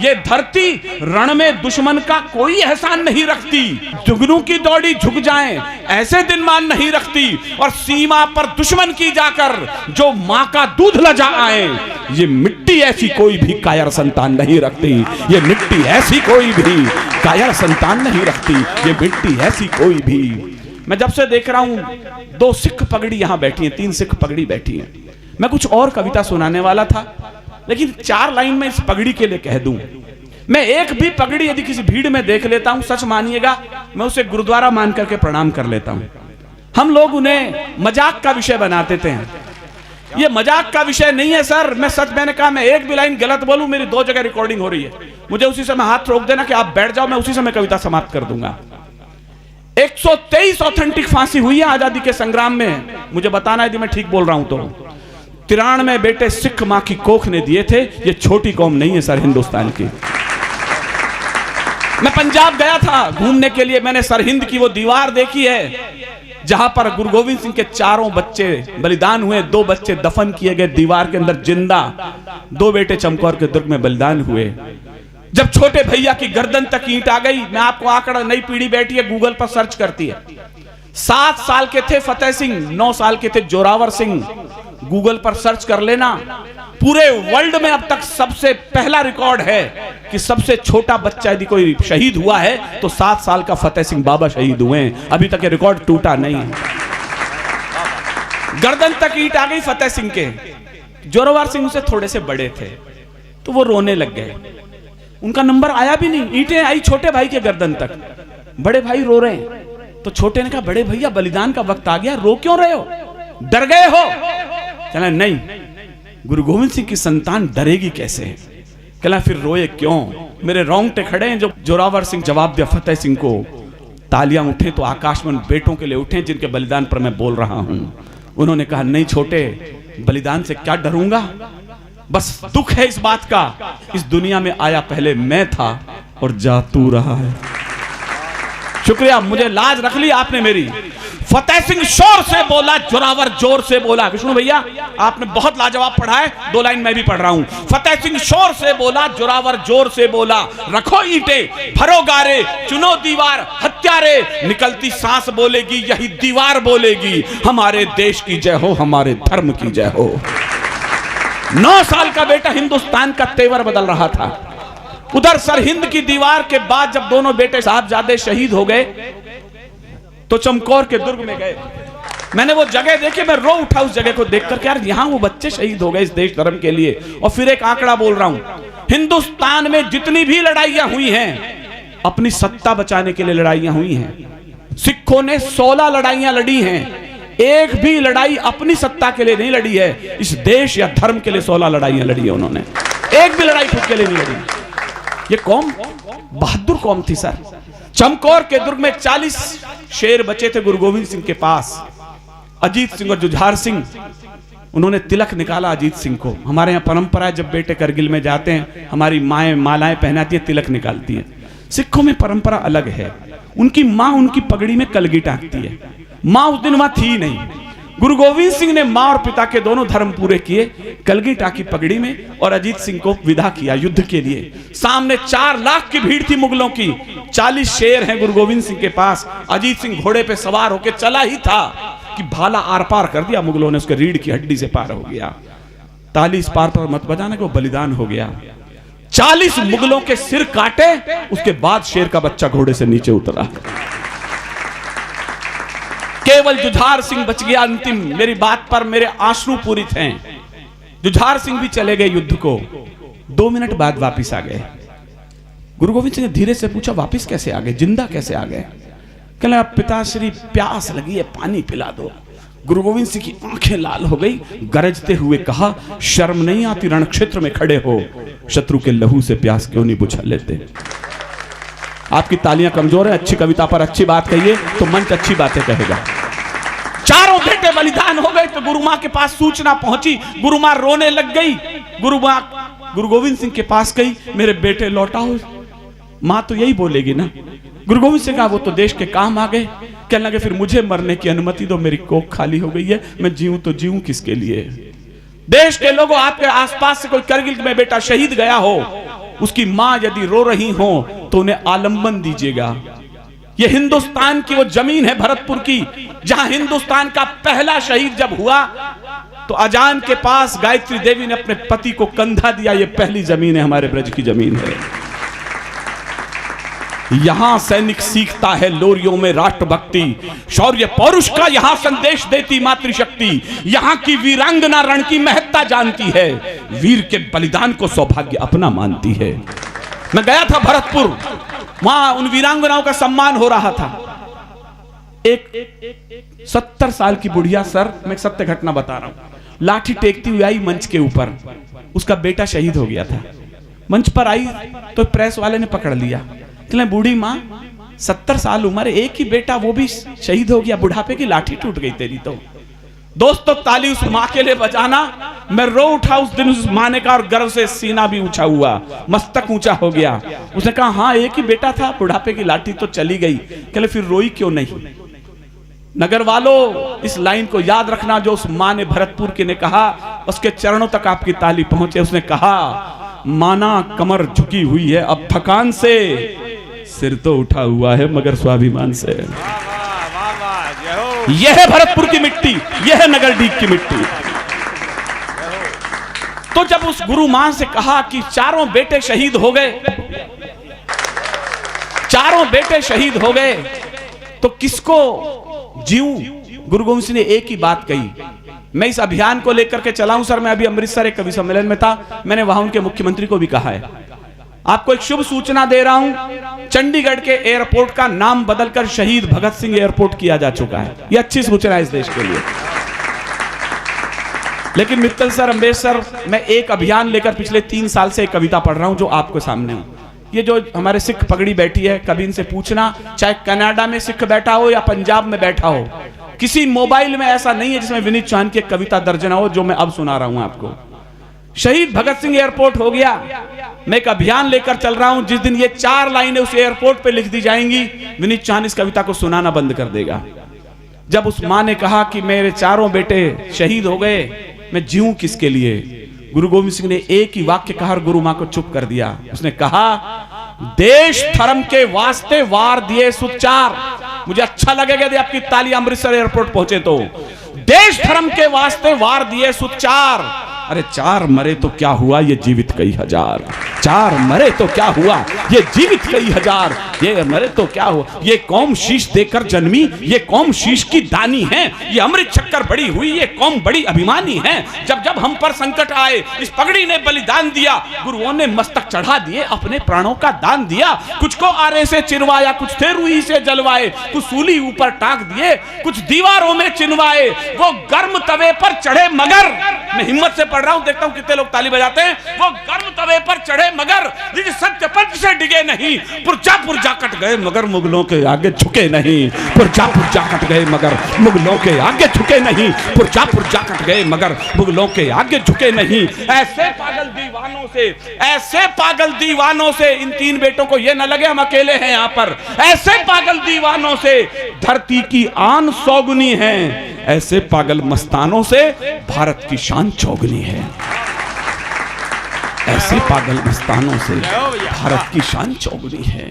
ये धरती रण में दुश्मन का कोई एहसान नहीं रखती, जुगनू की दौड़ी झुक जाएं ऐसे दिन मान नहीं रखती, और सीमा पर दुश्मन की जाकर जो मां का दूध लजा आए, ये मिट्टी ऐसी कोई भी कायर संतान नहीं रखती, ये मिट्टी ऐसी कोई भी कायर संतान नहीं रखती, ये मिट्टी ऐसी कोई भी। मैं जब से देख रहा हूं 2 सिख पगड़ी यहां बैठी हैं, 3 सिख पगड़ी बैठी हैं। मैं कुछ और कविता सुनाने वाला था, लेकिन 4 लाइन में इस पगड़ी के लिए कह दूं। मैं एक भी पगड़ी यदि किसी भीड़ में देख लेता हूं, सच मानिएगा मैं उसे गुरुद्वारा मान करके प्रणाम कर लेता हूं। हम लोग उन्हें मजाक का विषय बनाते थे। ये मजाक का विषय नहीं है सर, मैं सच, मैंने कहा मैं एक भी लाइन गलत बोलूं मेरी 2 जगह रिकॉर्डिंग हो रही है, मुझे उसी समय हाथ रोक देना कि आप बैठ जाओ, मैं उसी समय कविता समाप्त कर दूंगा। 123 ऑथेंटिक फांसी हुई है आजादी के संग्राम में, मुझे बताना यदि मैं ठीक बोल रहा हूं तो। 93 बेटे सिख मां की कोख ने दिए थे, ये छोटी कौम नहीं है सर हिंदुस्तान की। मैं पंजाब गया था घूमने के लिए, मैंने सरहिंद की वो दीवार देखी है जहां पर गुरु गोविंद सिंह के 4 बच्चे बलिदान हुए, 2 बच्चे दफन किए गए दीवार के अंदर जिंदा, 2 बेटे चमकौर के दुर्ग में बलिदान हुए। जब छोटे भैया की गर्दन तक ईंट आ गई, मैं आपको आंकड़ा, नई पीढ़ी बैठी है गूगल पर सर्च करती है, 7 साल के थे फतेह सिंह, 9 साल के थे जोरावर सिंह, गूगल पर सर्च कर लेना। पूरे वर्ल्ड में अब तक सबसे पहला रिकॉर्ड है कि सबसे छोटा बच्चा यदि कोई शहीद हुआ है तो 7 साल का फतेह सिंह बाबा शहीद हुए हैं, अभी तक ये रिकॉर्ड टूटा नहीं है। गर्दन तक ईंट आ गई फतेह सिंह के, जोरावर सिंह से थोड़े से बड़े थे तो वो रोने लग गए, उनका नंबर आया भी नहीं, ईंटें आई छोटे भाई के गर्दन तक, बड़े भाई रो रहे हैं तो छोटे ने कहा बड़े भैया बलिदान का वक्त आ गया, रो क्यों रहे हो, डर गए हो? चला नहीं, गुरु गोविंद सिंह की संतान डरेगी कैसे? कहला फिर रोए क्यों? मेरे रोंगटे खड़े हैं। जो जोरावर सिंह जवाब दिया फतेह सिंह को, तालियां उठे तो आकाश में बेटों के लिए उठे जिनके बलिदान पर मैं बोल रहा हूं। उन्होंने कहा नहीं छोटे, बलिदान से क्या डरूंगा, बस दुख है इस बात का, इस दुनिया में आया पहले मैं था और जा तू रहा है। शुक्रिया, मुझे लाज रख ली आपने मेरी। फतेह सिंह शोर से बोला, जोरावर जोर से बोला। विष्णु भैया आपने बहुत लाजवाब पढ़ा है, 2 लाइन मैं भी पढ़ रहा हूं। फतेह सिंह शोर से बोला, जोरावर जोर से बोला, रखो ईंटें भरो गारे, चुनो दीवार हत्यारे, निकलती सांस बोलेगी यही दीवार बोलेगी, हमारे देश की जय हो, हमारे धर्म की जय हो। 9 साल का बेटा हिंदुस्तान का तेवर बदल रहा था। उधर सरहिंद की दीवार के बाद जब दोनों बेटे साहबजादे शहीद हो गए तो चमकौर के दुर्ग में गए। मैंने वो जगह देखी, मैं रो उठा उस जगह को देखकर कि यार यहां वो बच्चे शहीद हो गए इस देश धर्म के लिए। और फिर एक आंकड़ा बोल रहा हूं, हिंदुस्तान में जितनी भी लड़ाइयां हुई हैं अपनी सत्ता बचाने के लिए लड़ाइयां हुई हैं। सिखों ने 16 लड़ाइयां लड़ी हैं, एक भी लड़ाई अपनी सत्ता के लिए नहीं लड़ी है, इस देश या धर्म के लिए 16 लड़ाइयां लड़ी है उन्होंने, एक भी लड़ाई खुद के लिए नहीं लड़ी। ये कौम बहादुर कौम थी सर। चमकौर के दुर्ग में 40 शेर बचे थे गुरु गोविंद सिंह के पास। अजीत सिंह और जुझार सिंह, उन्होंने तिलक निकाला अजीत सिंह को। हमारे यहाँ परंपरा है जब बेटे करगिल में जाते हैं हमारी माएं मालाएं पहनाती है, तिलक निकालती है। सिखों में परंपरा अलग है, उनकी मां उनकी पगड़ी में कलगी टांगती है। मां उस दिन वहां थी नहीं। गुरु गोविंद सिंह ने मां और पिता के दोनों धर्म पूरे किए, कलगी टाकी पगड़ी में, और अजीत सिंह को विदा किया युद्ध के लिए। सामने 4 लाख की भीड़ थी मुगलों की, 40 शेर हैं गुरु गोविंद सिंह के पास। अजीत सिंह घोड़े पे सवार होकर चला ही था कि भाला आर पार कर दिया मुगलों ने, उसके रीढ़ की हड्डी से पार हो गया। ताली इस पार पर मत बजाना कि वो बलिदान हो गया। 40 मुगलों के सिर काटे, उसके बाद शेर का बच्चा घोड़े से नीचे उतरा। केवल जुझार सिंह बच गया अंतिम। मेरी बात पर मेरे आंसू पूरित हैं। जुझार सिंह भी चले गए युद्ध को, 2 मिनट बाद वापिस आ गए। गुरु गोविंद सिंह ने धीरे से पूछा वापिस कैसे आ गए, जिंदा कैसे आ गए? कहला पिताश्री प्यास लगी है, पानी पिला दो। गुरु गोविंद सिंह की आंखें लाल हो गई, गरजते हुए कहा शर्म नहीं आती, रण क्षेत्र में खड़े हो, शत्रु के लहू से प्यास क्यों नहीं बुझा लेते? आपकी तालियां कमजोर है, अच्छी कविता पर अच्छी बात कहिए तो मंच अच्छी बातें कहेगा। चारों बेटे बलिदान हो गए तो गुरु मां के पास सूचना पहुंची, गुरु मां रोने लग गई। गुरु मां गुरु गोविंद सिंह के पास गई, मेरे बेटे लौटाओ। मां तो यही बोलेगी ना। गुरु गोविंद सिंह कहा वो तो देश के काम आ गए। कहने लगे फिर मुझे मरने की अनुमति दो, मेरी कोख खाली हो गई है, मैं जीऊं तो जीऊं किसके लिए? देश के लोगों, आपके आसपास से कोई करगिल में बेटा शहीद गया हो, उसकी मां यदि रो रही हो तो उन्हें आलंबन दीजिएगा। ये हिंदुस्तान की वो जमीन है भरतपुर की, जहां हिंदुस्तान का पहला शहीद जब हुआ तो अजान के पास गायत्री देवी ने अपने पति को कंधा दिया। ये पहली जमीन है, हमारे ब्रज की जमीन है। यहां सैनिक सीखता है लोरियों में राष्ट्रभक्ति, शौर्य पौरुष का यहां संदेश देती मातृशक्ति। यहां की वीरांगना रण की महत्ता जानती है, वीर के बलिदान को सौभाग्य अपना मानती है। मैं गया था भरतपुर, वहां उन वीरांगनाओं का सम्मान हो रहा था। एक 70 साल की बुढ़िया, सर मैं सत्य घटना बता रहा हूं, लाठी टेकती हुई आई मंच के ऊपर, उसका बेटा शहीद हो गया था। मंच पर आई तो प्रेस वाले ने पकड़ लिया, कहले बूढ़ी माँ 70 साल उम्र, एक ही बेटा वो भी शहीद हो गया, बुढ़ापे की लाठी टूट गई तेरी। तो दोस्तों ताली उस माँ के लिए बजाना। मैं रो उठा उस दिन उस माँ ने कहा, और गर्व से सीना भी ऊंचा हुआ, मस्तक ऊंचा हो गया। उसने कहा हाँ एक ही बेटा था, बुढ़ापे की लाठी तो चली गई। कहले फिर रोई क्यों नहीं? नगर वालों इस लाइन को याद रखना, जो उस माँ ने भरतपुर की ने कहा, उसके चरणों तक आपकी ताली पहुंचे। उसने कहा माना कमर झुकी हुई है अब थकान से, सिर तो उठा हुआ है मगर स्वाभिमान से। यह है भरतपुर की मिट्टी, यह है नगरडीह की मिट्टी। तो जब उस गुरु मां से कहा कि चारों बेटे शहीद हो गए, चारों बेटे शहीद हो गए, तो किसको जीऊं? गुरु गोविंद सिंह ने एक ही बात कही, मैं इस अभियान को लेकर के चला हूं। सर मैं अभी अमृतसर एक कवि सम्मेलन में था, मैंने वहां उनके मुख्यमंत्री को भी कहा है, आपको एक शुभ सूचना दे रहा हूं, चंडीगढ़ के एयरपोर्ट का नाम बदलकर शहीद भगत सिंह एयरपोर्ट किया जा चुका है। यह अच्छी सूचना है इस देश के लिए। लेकिन मित्तल सर, अम्बेश सर, मैं एक अभियान लेकर पिछले 3 साल से एक कविता पढ़ रहा हूं जो आपके सामने हूं। ये जो हमारे सिख पगड़ी बैठी है, कभी इनसे पूछना, चाहे कनाडा में सिख बैठा हो या पंजाब में बैठा हो, किसी मोबाइल में ऐसा नहीं है जिसमें विनीत चौहान की एक कविता दर्ज ना हो, जो मैं अब सुना रहा हूं आपको। शहीद भगत सिंह एयरपोर्ट हो गया, मैं एक अभियान लेकर चल रहा हूं, जिस दिन ये 4 लाइनें उस एयरपोर्ट पे लिख दी जाएंगी, विनीत चौहान इस कविता को सुनाना बंद कर देगा। जब उस मां ने कहा कि मेरे चारों बेटे शहीद हो गए, मैं जीऊं किसके लिए? गुरु गोविंद सिंह ने एक ही वाक्य कहा और गुरु मां को चुप कर दिया। उसने कहा देश धर्म के वास्ते वार दिए सुचार। मुझे अच्छा लगेगा यदि आपकी ताली अमृतसर एयरपोर्ट पहुंचे तो। देश धर्म के वास्ते वार दिए सुचार। अरे 4 मरे तो क्या हुआ, ये जीवित कई हजार। 4 मरे तो क्या हुआ, ये जीवित कई हजार। ये मरे तो क्या हुआ, ये कौम शीश देकर जन्मी, ये कौम शीश की दानी है। ये अमृत शक्कर बड़ी हुई, ये कौम बड़ी अभिमानी है। जब जब हम पर संकट आए, इस पगड़ी ने बलिदान दिया। गुरुओं ने मस्तक चढ़ा दिए, अपने प्राणों का दान दिया। कुछ को आरे से चिरवाया, कुछ थे रुई से जलवाए, कुछ सूली ऊपर टांग दिए, कुछ दीवारों में चिनवाए। वो गर्म तवे पर चढ़े मगर, मैं हिम्मत से पढ़ रहा हूं, देखता हूं कितने लोग ताली बजाते हैं। वो गर्म तवे पर चढ़े मगर जिस सत्य पंथ से डिगे नहीं। पुरजा कट गए मगर मुगलों के आगे झुके नहीं। पुरजा कट गए मगर मुगलों के आगे झुके नहीं। पुरजा कट गए मगर मुगलों के आगे झुके नहीं। ऐसे पागल दीवानों से, ऐसे पागल दीवानों से, इन 3 बेटों को ये न लगे हम अकेले हैं यहां पर। ऐसे पागल दीवानों से धरती की आन सौगुनी है। ऐसे पागल मस्तानों से भारत की शान चौगुनी है। ऐसे पागल मस्तानों से भारत की शान चौगुनी है।